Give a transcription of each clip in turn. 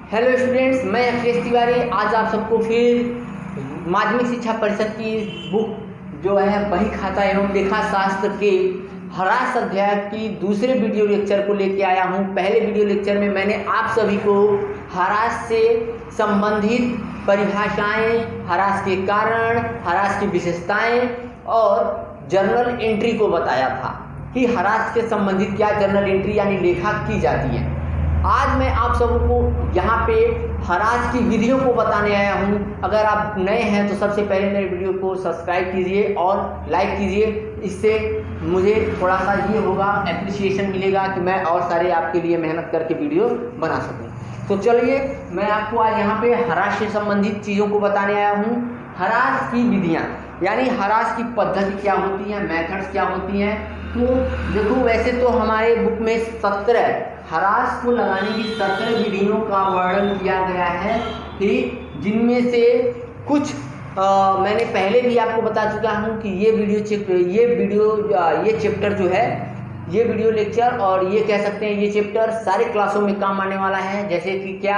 Hello students, मैं अखिलेश तिवारी आज आप सबको फिर माध्यमिक शिक्षा परिषद की बुक जो है बही खाता एवं लेखा शास्त्र के ह्रास अध्याय की दूसरे वीडियो लेक्चर को लेके आया हूं। पहले वीडियो लेक्चर में मैंने आप सभी को ह्रास से संबंधित परिभाषाएं, ह्रास के कारण, ह्रास की विशेषताएं और जर्नल एंट्री को बताया था कि ह्रास के संबंधित क्या जर्नल एंट्री यानी लेखा की जाती है। आज मैं आप सबको यहाँ पे ह्रास की विधियों को बताने आया हूँ। अगर आप नए हैं तो सबसे पहले मेरे वीडियो को सब्सक्राइब कीजिए और लाइक कीजिए। इससे मुझे थोड़ा सा ये होगा, एप्रिसिएशन मिलेगा कि मैं और सारे आपके लिए मेहनत करके वीडियो बना सकूँ। तो चलिए मैं आपको आज यहाँ पे ह्रास से संबंधित चीज़ों को बताने आया हूँ। ह्रास की विधियाँ यानी ह्रास की पद्धति क्या होती है, मेथड्स क्या होती हैं। तो देखो, वैसे तो हमारे बुक में 17 ह्रास को लगाने की 17 विधियों का वर्णन किया गया है, ठीक, जिनमें से कुछ मैंने पहले भी आपको बता चुका हूँ कि ये चैप्टर जो है, ये वीडियो लेक्चर और ये कह सकते हैं ये चैप्टर सारे क्लासों में काम आने वाला है। जैसे कि क्या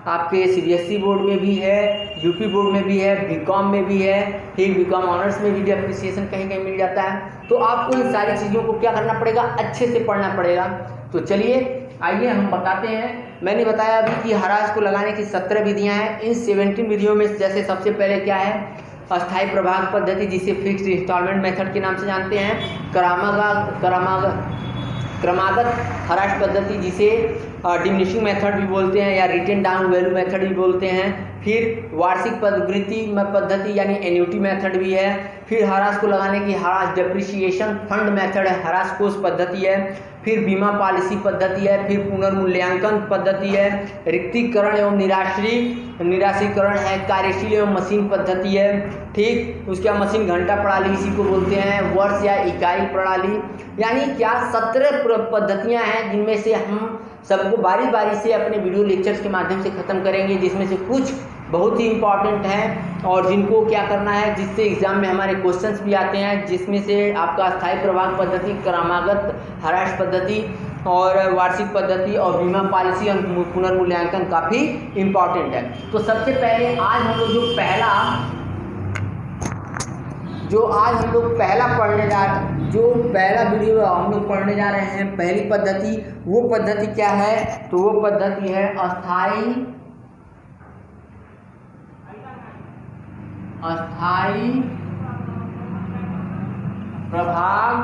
आपके सीबीएसई बोर्ड में भी है, यूपी बोर्ड में भी है, बीकॉम में भी है, ठीक, बीकॉम ऑनर्स में भी एप्रिसिएशन कहीं कहीं मिल जाता है। तो आपको इन सारी चीज़ों को क्या करना पड़ेगा, अच्छे से पढ़ना पड़ेगा। तो चलिए आइए हम बताते हैं। मैंने बताया अभी कि ह्रास को लगाने की 17 विधियाँ हैं। इन 17 विधियों में जैसे सबसे पहले क्या है, अस्थायी प्रभाग पद्धति, जिसे फिक्स्ड इंस्टॉलमेंट मेथड के नाम से जानते हैं। क्रमागत ह्रास पद्धति, जिसे डिमिनिशिंग मेथड भी बोलते हैं या रिटेन डाउन वैल्यू मेथड भी बोलते हैं। फिर वार्षिक वृद्धि पद्धति यानी एन्युटी मेथड भी है। फिर ह्रास को लगाने की ह्रास डेप्रिसिएशन फंड मेथड है, ह्रास कोष पद्धति है। फिर बीमा पॉलिसी पद्धति है। फिर पुनर्मूल्यांकन पद्धति है। रिक्तीकरण एवं निराशीकरण है। कार्यशील एवं मशीन पद्धति है, ठीक। उसके बाद मशीन घंटा प्रणाली, इसी को बोलते हैं वर्ष या इकाई प्रणाली। यानी क्या 17 पद्धतियां हैं, जिनमें से हम सबको बारी बारी से अपने वीडियो लेक्चर्स के माध्यम से ख़त्म करेंगे, जिसमें से कुछ बहुत ही इम्पॉर्टेंट हैं और जिनको क्या करना है, जिससे एग्जाम में हमारे क्वेश्चंस भी आते हैं, जिसमें से आपका अस्थायी प्रभाग पद्धति, क्रमागत ह्रास पद्धति और वार्षिक पद्धति और बीमा पॉलिसी और पुनर्मूल्यांकन काफ़ी इम्पॉर्टेंट है। तो सबसे पहले आज हम लोग जो पहला वीडियो हम लोग पढ़ने जा रहे हैं, पहली पद्धति, वो पद्धति क्या है, तो वो पद्धति है अस्थायी प्रभाग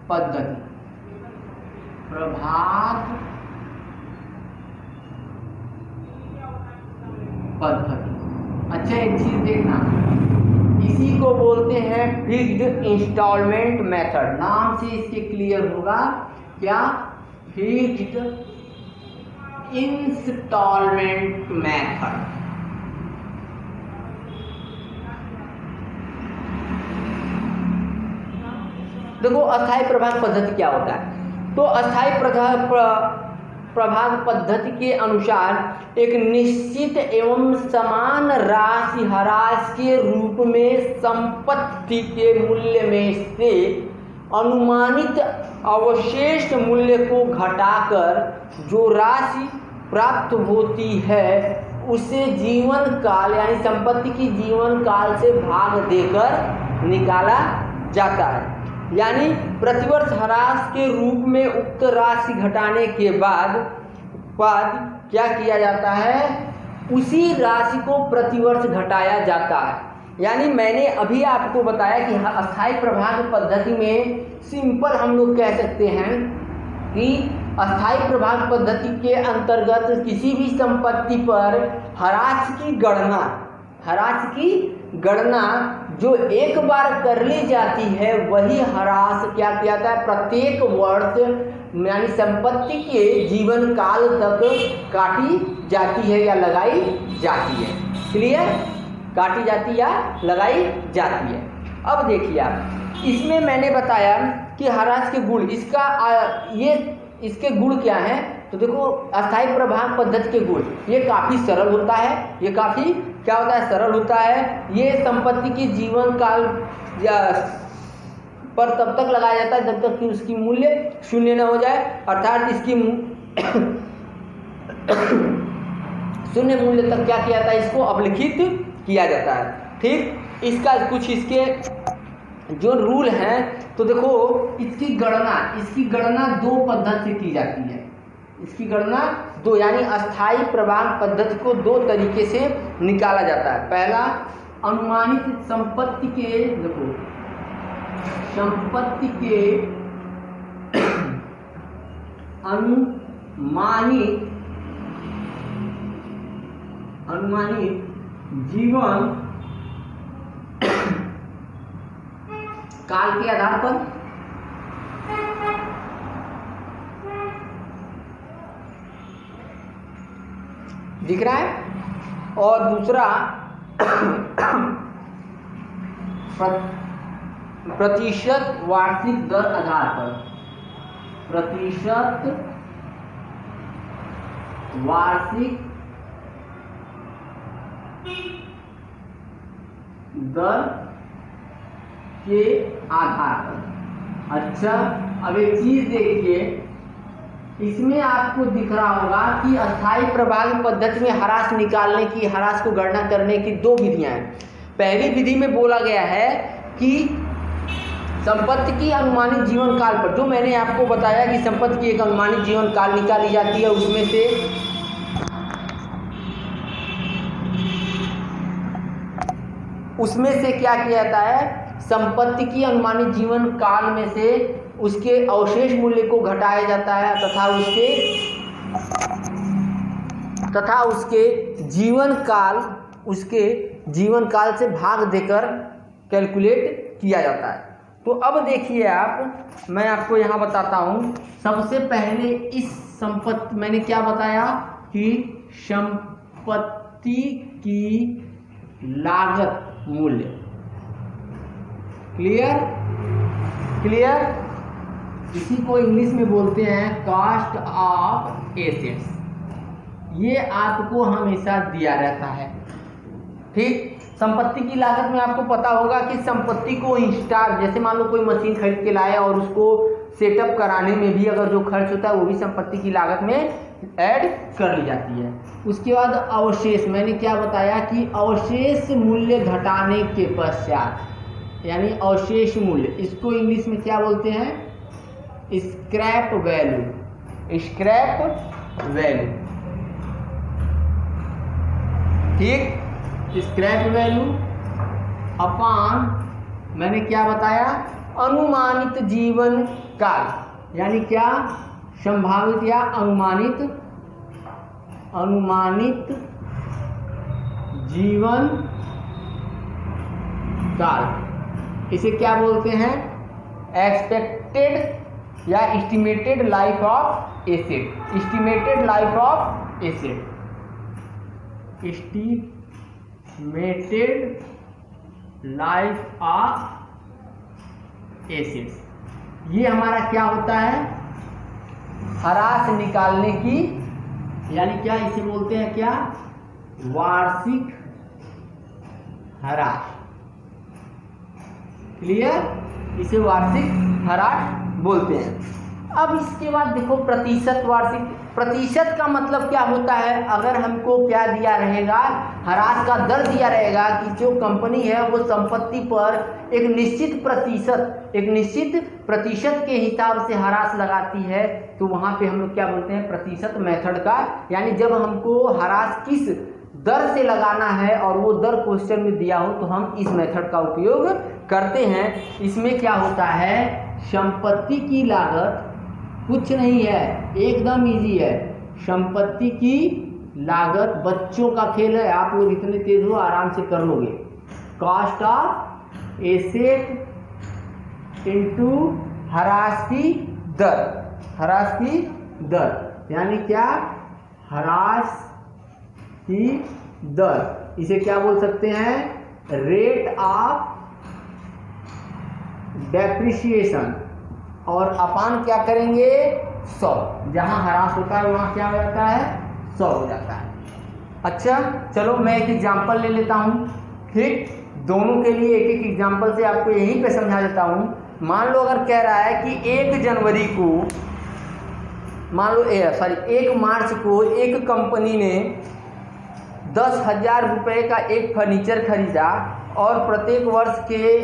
पद्धति। अच्छा, एक चीज देखना, इसी को बोलते हैं फिक्स्ड इंस्टॉलमेंट मेथड। नाम से इसके क्लियर होगा क्या, फिक्स्ड इंस्टॉलमेंट मेथड। देखो, अस्थायी प्रभाग पद्धति क्या होता है। तो अस्थायी प्रभाग पद्धति के अनुसार एक निश्चित एवं समान राशि ह्रास के रूप में संपत्ति के मूल्य में से अनुमानित अवशिष्ट मूल्य को घटाकर जो राशि प्राप्त होती है उसे जीवन काल यानी संपत्ति की जीवन काल से भाग देकर निकाला जाता है। यानी प्रतिवर्ष ह्रास के रूप में उक्त राशि घटाने के बाद क्या किया जाता है, उसी राशि को प्रतिवर्ष घटाया जाता है। यानी मैंने अभी आपको बताया कि अस्थायी प्रभाग पद्धति में सिंपल हम लोग कह सकते हैं कि अस्थायी प्रभाग पद्धति के अंतर्गत किसी भी संपत्ति पर ह्रास की गणना जो एक बार कर ली जाती है, वही ह्रास क्या किया जाता है, प्रत्येक वर्ष यानी संपत्ति के जीवन काल तक काटी जाती है या लगाई जाती है। क्लियर, काटी जाती या लगाई जाती है। अब देखिए आप, इसमें मैंने बताया कि ह्रास के गुण, इसके गुण क्या हैं। तो देखो, अस्थायी प्रभाग पद्धति के गुण, ये काफ़ी सरल होता है, ये काफ़ी क्या होता है, सरल होता है। ये संपत्ति की जीवन काल पर तब तक लगाया जाता है जब तक कि उसकी मूल्य शून्य न हो जाए, अर्थात इसकी शून्य मूल्य तक क्या किया जाता है, इसको अवलिखित किया जाता है। ठीक, इसका कुछ इसके जो रूल हैं, तो देखो इसकी गणना दो पद्धति से की जाती है। इसकी गणना दो, यानी अस्थाई प्रभाग पद्धति को दो तरीके से निकाला जाता है। पहला, अनुमानित संपत्ति के, देखो संपत्ति के अनुमानित जीवन काल के आधार पर दिख रहा है, और दूसरा प्रतिशत वार्षिक दर आधार पर, प्रतिशत वार्षिक दर के आधार पर। अच्छा, अब एक चीज देखिए, इसमें आपको दिख रहा होगा कि अस्थाई प्रभाग पद्धति में ह्रास निकालने की, ह्रास को गणना करने की दो विधियां हैं। पहली विधि में बोला गया है कि संपत्ति की अनुमानित जीवन काल पर, जो मैंने आपको बताया कि संपत्ति की एक अनुमानित जीवन काल निकाली जाती है, उसमें से क्या किया जाता है, संपत्ति की अनुमानित जीवन काल में से उसके अवशेष मूल्य को घटाया जाता है तथा उसके जीवन काल से भाग देकर कैलकुलेट किया जाता है। तो अब देखिए आप, मैं आपको यहाँ बताता हूँ। सबसे पहले इस संपत्ति, मैंने क्या बताया कि संपत्ति की लागत मूल्य, क्लियर, इसी को इंग्लिश में बोलते हैं कॉस्ट ऑफ एसेट्स। ये आपको हमेशा दिया रहता है। ठीक, संपत्ति की लागत में आपको पता होगा कि संपत्ति को इंस्टॉल, जैसे मान लो कोई मशीन खरीद के लाए और उसको सेटअप कराने में भी अगर जो खर्च होता है वो भी संपत्ति की लागत में ऐड कर ली जाती है। उसके बाद अवशेष, मैंने क्या बताया कि अवशेष मूल्य घटाने के पश्चात, यानी अवशेष मूल्य, इसको इंग्लिश में क्या बोलते हैं, स्क्रैप वैल्यू। ठीक, स्क्रैप वैल्यू अपॉन, मैंने क्या बताया, अनुमानित जीवन काल, यानी क्या, संभावित या अनुमानित जीवन काल, इसे क्या बोलते हैं, एक्सपेक्टेड या estimated life of asset, estimated life of assets. ये हमारा क्या होता है, ह्रास निकालने की, यानी क्या, इसे बोलते हैं क्या, वार्षिक ह्रास। क्लियर, इसे वार्षिक ह्रास बोलते हैं। अब इसके बाद देखो प्रतिशत का मतलब क्या होता है, अगर हमको क्या दिया रहेगा, ह्रास का दर दिया रहेगा कि जो कंपनी है वो संपत्ति पर एक निश्चित प्रतिशत के हिसाब से ह्रास लगाती है, तो वहाँ पे हम लोग क्या बोलते हैं, प्रतिशत मेथड का, यानी जब हमको ह्रास किस दर से लगाना है और वो दर क्वेश्चन में दिया हो तो हम इस मेथड का उपयोग करते हैं। इसमें क्या होता है, संपत्ति की लागत कुछ नहीं है, एकदम इजी है। संपत्ति की लागत बच्चों का खेल है, आप लोग इतने तेज हो आराम से कर लोगे। कॉस्ट ऑफ एसेट इनटू ह्रास की दर, यानी क्या, ह्रास की दर, इसे क्या बोल सकते हैं, रेट ऑफ डेप्रिसिएशन, और अपान क्या करेंगे, 100, जहां ह्रास होता है वहां क्या हो जाता है, 100 हो जाता है। अच्छा चलो मैं एक एग्जांपल ले लेता हूं। ठीक, दोनों के लिए एक एक एग्जांपल से आपको यहीं पे समझा देता हूं। मान लो अगर कह रहा है कि 1 जनवरी को, मान लो 1 मार्च को एक कंपनी ने 10,000 रुपये का एक फर्नीचर खरीदा और प्रत्येक वर्ष के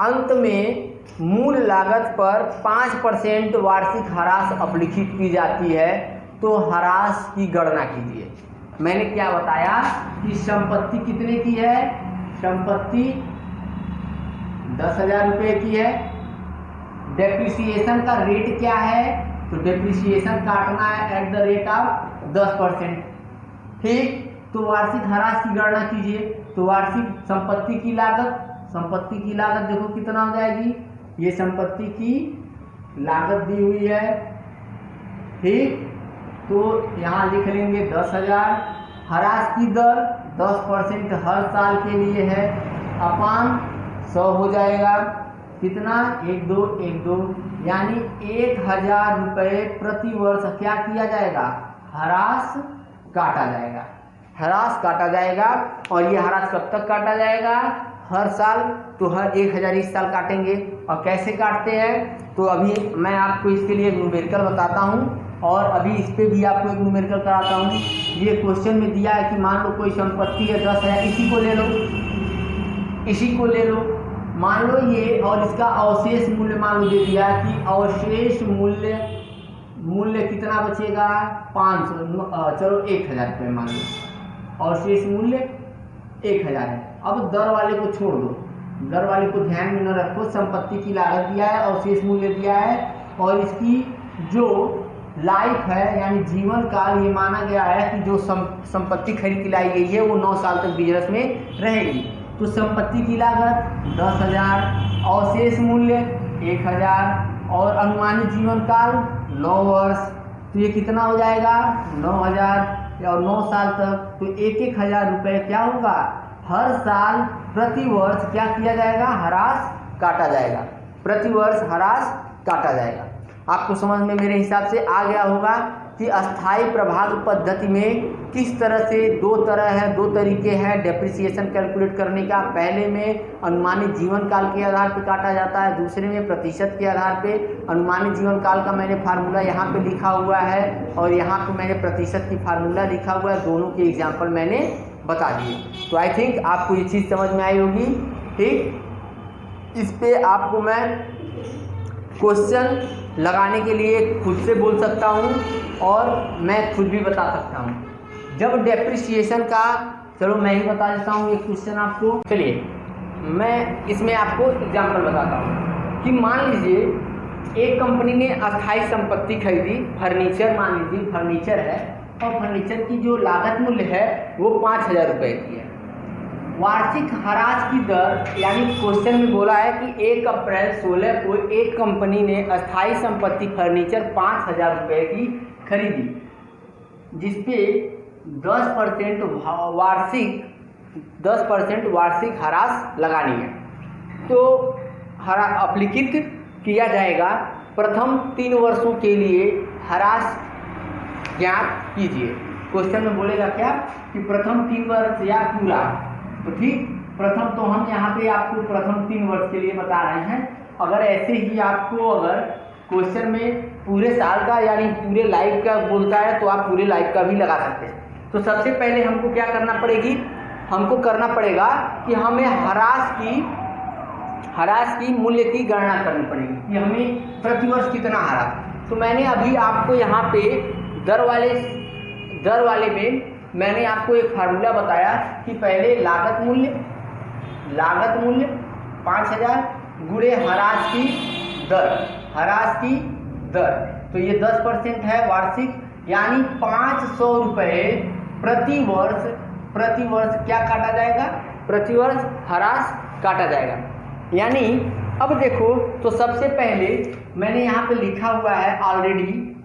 अंत में मूल लागत पर 5% वार्षिक ह्रास अपलिखित की जाती है, तो ह्रास की गणना कीजिए। मैंने क्या बताया कि संपत्ति कितने की है, संपत्ति 10,000 रुपये की है। डेप्रिसिएशन का रेट क्या है, तो डेप्रिसिएशन काटना है एट द रेट ऑफ 10%। ठीक, तो वार्षिक ह्रास की गणना कीजिए। तो वार्षिक संपत्ति की लागत देखो कितना हो जाएगी, ये संपत्ति की लागत दी हुई है। ठीक, तो यहाँ लिख लेंगे 10,000। ह्रास की दर 10% हर साल के लिए है, अपान 100 हो जाएगा। कितना, 1,2 यानी 1,000 रुपये प्रति वर्ष क्या किया जाएगा, ह्रास काटा जाएगा। ह्रास काटा जाएगा। और ये ह्रास कब तक काटा जाएगा, हर साल। तो हर 1,000 इस साल काटेंगे। और कैसे काटते हैं, तो अभी मैं आपको इसके लिए एक न्यूमेरिकल बताता हूँ और अभी इस पे भी आपको एक न्यूमेरिकल कराता हूँ। ये क्वेश्चन में दिया है कि मान लो कोई संपत्ति है 10,000, इसी को ले लो, मान लो ये, और इसका अवशेष मूल्य मान लो दे दिया कि अवशेष मूल्य कितना बचेगा, 500, चलो 1,000 रुपये मान लो, अवशेष मूल्य 1,000 है। अब दर वाले को छोड़ दो, दर वाले को ध्यान में न रखो, संपत्ति की लागत दिया है, अवशेष मूल्य दिया है, और इसकी जो लाइफ है यानी जीवन काल, ये माना गया है कि जो संपत्ति खरीद के लाई गई है वो 9 साल तक बिजनेस में रहेगी। तो संपत्ति की लागत 10,000, अवशेष मूल्य 1,000 और अनुमानित जीवन काल 9 वर्ष। तो ये कितना हो जाएगा, 9,000 और 9 साल तक। तो 1,000 रुपये क्या होगा, हर साल प्रति वर्ष क्या किया जाएगा, ह्रास काटा जाएगा, प्रति वर्ष ह्रास काटा जाएगा। आपको समझ में मेरे हिसाब से आ गया होगा कि अस्थाई प्रभाग पद्धति में किस तरह से दो तरीके हैं डेप्रिसिएशन कैलकुलेट करने का। पहले में अनुमानित जीवन काल के आधार पर काटा जाता है, दूसरे में प्रतिशत के आधार पे। अनुमानित जीवन काल का मैंने फार्मूला यहाँ पे लिखा हुआ है और यहाँ पे मैंने प्रतिशत की फार्मूला लिखा हुआ है, दोनों के एग्जाम्पल मैंने बता दिए। तो आई थिंक आपको ये चीज़ समझ में आई होगी। ठीक, इस पे आपको मैं क्वेश्चन लगाने के लिए खुद से बोल सकता हूँ और मैं खुद भी बता सकता हूँ। जब डेप्रिसिएशन का, चलो मैं ही बता देता हूँ एक क्वेश्चन आपको। चलिए मैं इसमें आपको एग्जांपल बताता हूँ कि मान लीजिए एक कंपनी ने अस्थाई संपत्ति खरीदी, फर्नीचर मान लीजिए फर्नीचर है, और फर्नीचर की जो लागत मूल्य है वो 5,000 रुपये की है। वार्षिक ह्रास की दर, यानी क्वेश्चन में बोला है कि 1 अप्रैल 16 को एक कंपनी ने अस्थाई संपत्ति फर्नीचर 5,000 रुपये की खरीदी, जिसपे 10% वार्षिक ह्रास लगानी है। तो अपलिखित किया जाएगा। प्रथम 3 वर्षों के लिए ह्रास ज्ञात कीजिए। क्वेश्चन में बोलेगा क्या कि प्रथम 3 वर्ष या पूरा। तो ठीक, प्रथम तो हम यहाँ पे आपको प्रथम 3 वर्ष के लिए बता रहे हैं। अगर ऐसे ही आपको अगर क्वेश्चन में पूरे साल का यानी पूरे लाइफ का बोलता है तो आप पूरे लाइफ का भी लगा सकते हैं। तो सबसे पहले हमको क्या करना पड़ेगी, हमको करना पड़ेगा कि हमें ह्रास की मूल्य की गणना करनी पड़ेगी कि हमें प्रतिवर्ष कितना ह्रास। तो मैंने अभी आपको यहाँ पे दर वाले में मैंने आपको एक फार्मूला बताया कि पहले लागत मूल्य 5,000 गुणे ह्रास की दर, तो ये 10% है वार्षिक, यानी 500 रुपये प्रति वर्ष क्या काटा जाएगा, प्रतिवर्ष ह्रास काटा जाएगा। यानी अब देखो, तो सबसे पहले मैंने यहाँ पे लिखा हुआ है, ऑलरेडी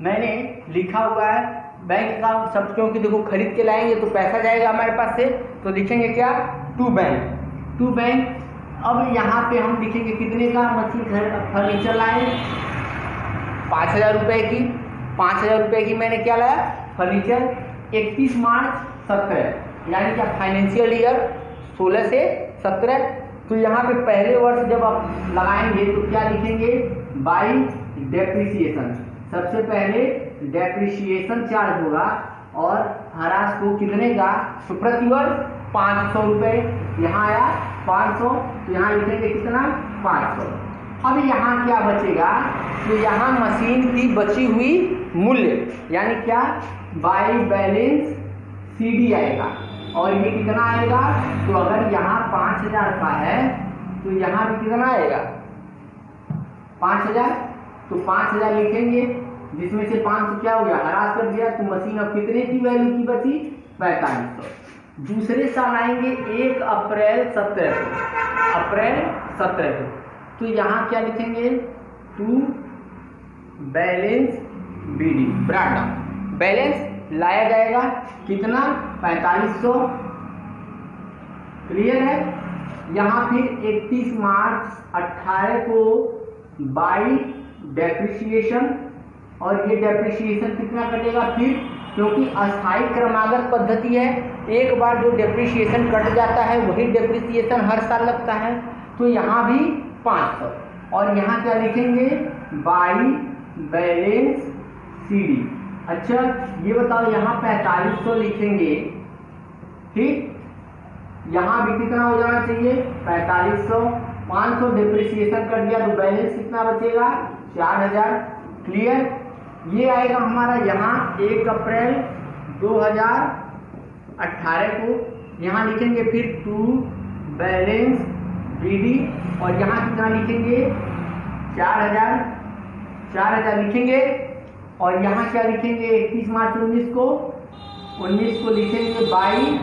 मैंने लिखा हुआ है बैंक अकाउंट सब, क्योंकि देखो खरीद के लाएंगे तो पैसा जाएगा हमारे पास से, तो लिखेंगे क्या, टू बैंक। अब यहाँ पे हम लिखेंगे कितने का मशीन फर्नीचर लाए, 5,000 रुपये की। 5,000 रुपये की मैंने क्या लाया, फर्नीचर। 31 मार्च 17, यानी क्या फाइनेंशियल ईयर 16 से 17। तो यहाँ पे पहले वर्ष जब आप लगाएंगे तो क्या लिखेंगे, बाई डेप्रिसिएशन। सबसे पहले डेप्रिसिएशन चार्ज होगा और ह्रास को कितने का, तो प्रति वर्ष 500 रुपये, यहाँ आया 500, तो यहाँ लिखेंगे कितना 500। अब यहाँ क्या बचेगा, तो यहाँ मशीन की बची हुई मूल्य यानी क्या, बाई बैलेंस CD आएगा, और ये कितना आएगा, तो अगर यहाँ 5000 का है तो यहाँ भी कितना आएगा 5000, तो 5000 लिखेंगे, जिसमें से 500 क्या हो गया, ह्रास कर दिया, तो मशीन अब कितने की वैल्यू की बची, 4500। दूसरे साल आएंगे 1 अप्रैल 1700, तो यहाँ क्या लिखेंगे, टू बैलेंस BD ब्रांड बैलेंस लाया जाएगा कितना 4500, क्लियर है। यहाँ फिर 31 मार्च 18 को बाई डेप्रिसिएशन, और ये डेप्रिसिएशन कितना कटेगा फिर, क्योंकि अस्थायी क्रमागत पद्धति है, एक बार जो डेप्रिसिएशन कट जाता है वही डेप्रिसिएशन हर साल लगता है, तो यहाँ भी 500, और यहाँ क्या लिखेंगे, बाई बैलेंस CD। अच्छा ये बताओ, यहाँ 4500 लिखेंगे, ठीक, यहाँ भी कितना हो जाना चाहिए 4500, 500 डिप्रिसिएशन कर दिया, तो बैलेंस कितना बचेगा 4000, क्लियर। ये आएगा हमारा यहाँ 1 अप्रैल 2018 को, यहाँ लिखेंगे फिर टू बैलेंस BD, और यहाँ कितना लिखेंगे 4000 लिखेंगे, और यहाँ क्या लिखेंगे 31 मार्च 19 को लिखेंगे बाई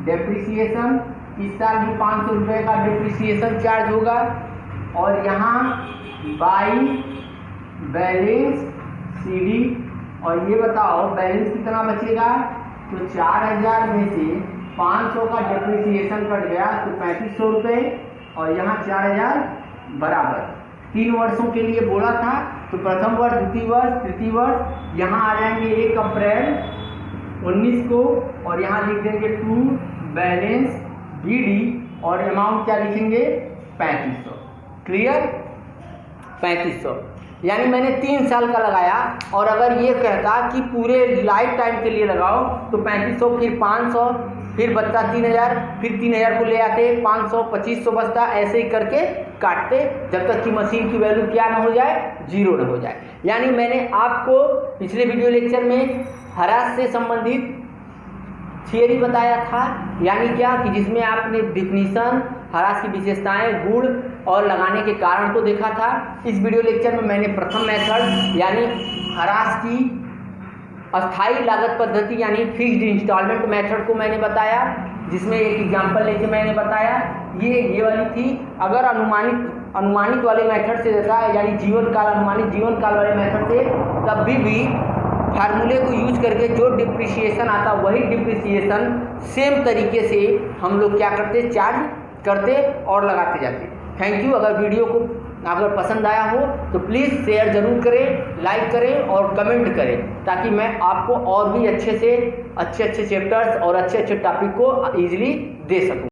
डेप्रिसिएशन, इस साल भी 500 रुपये का डेप्रिसिएशन चार्ज होगा, और यहाँ बाई बैलेंस CD, और ये बताओ बैलेंस कितना बचेगा, तो 4000 में से 500 का डेप्रिसिएशन कट गया तो 3500 रुपये, और यहाँ 4000 बराबर 3 वर्षों के लिए बोला था, तो प्रथम वर्ष, द्वितीय वर्ष, तृतीय वर्ष, यहाँ आ जाएंगे 1 अप्रैल 19 को, और यहाँ लिख देंगे टू बैलेंस BD, और अमाउंट क्या लिखेंगे 3500, क्लियर 3500, यानी मैंने 3 साल का लगाया, और अगर ये कहता कि पूरे लाइफ टाइम के लिए लगाओ तो 3500, फिर 500, फिर बचता 3000, फिर 3000 को ले आते 500, 2500 बचता, ऐसे ही करके काटते जब तक कि मशीन की वैल्यू क्या ना हो जाए, 0 ना हो जाए। यानी मैंने आपको पिछले वीडियो लेक्चर में ह्रास से संबंधित थियरी बताया था, यानी क्या कि जिसमें आपने डिफिनीशन, ह्रास की विशेषताएं, गुण और लगाने के कारण को देखा था। इस वीडियो लेक्चर में मैंने प्रथम मेथड यानी ह्रास की अस्थायी लागत पद्धति यानी फिक्स्ड इंस्टॉलमेंट मेथड को मैंने बताया, जिसमें एक एग्जांपल लेके मैंने बताया, ये वाली थी। अगर अनुमानित वाले मेथड से देता है यानी अनुमानित जीवन काल वाले मेथड से, तब भी फार्मूले को यूज करके जो डिप्रिसिएशन आता वही डिप्रिसिएशन सेम तरीके से हम लोग क्या करते, चार्ज करते और लगाते जाते। Thank you. अगर वीडियो को अगर पसंद आया हो तो प्लीज़ शेयर ज़रूर करें, लाइक करें और कमेंट करें, ताकि मैं आपको और भी अच्छे चैप्टर्स और अच्छे टॉपिक को ईजिली दे सकूं।